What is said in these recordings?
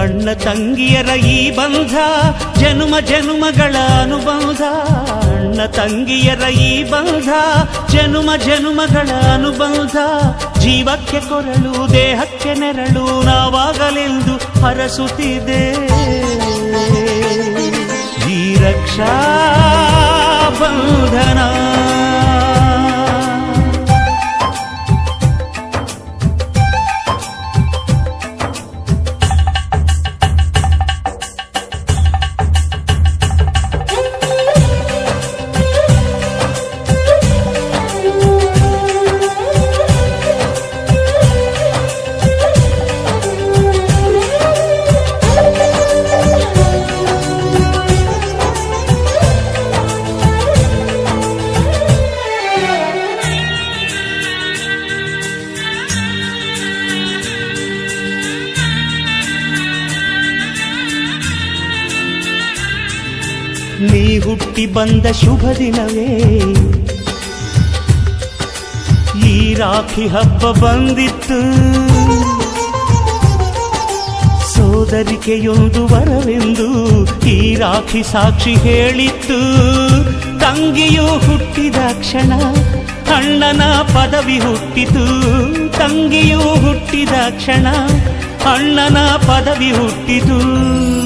ಅಣ್ಣ ತಂಗಿಯರ ಈ ಬಂಧ ಜನುಮ ಜನುಮಗಳ ಅನುಬಂಧ. ಅಣ್ಣ ತಂಗಿಯರ ಈ ಬಂಧ ಜನುಮ ಜನುಮಗಳ ಅನುಬಂಧ. ಜೀವಕ್ಕೆ ಕೊರಳು ದೇಹಕ್ಕೆ ನೆರಳು ನಾವಾಗಲೆಂದು ಹರಸುತ್ತಿದೆ ಈ ರಕ್ಷಾ ಬಂಧನ. ನೀ ಹುಟ್ಟಿ ಬಂದ ಶುಭ ದಿನವೇ ಈ ರಾಖಿ ಹಬ್ಬ ಬಂದಿತ್ತು. ಸೋದರಿಕೆಯೊಂದು ವರವೆಂದು ಈ ರಾಖಿ ಸಾಕ್ಷಿ ಹೇಳಿತ್ತು. ತಂಗಿಯು ಹುಟ್ಟಿದ ಕ್ಷಣ ಅಣ್ಣನ ಪದವಿ ಹುಟ್ಟಿತು. ತಂಗಿಯು ಹುಟ್ಟಿದ ಕ್ಷಣ ಅಣ್ಣನ ಪದವಿ ಹುಟ್ಟಿತು.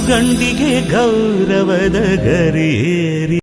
ಗಂಡಿಗೆ ಗೌರವದ ಗರಿಯೇರಿ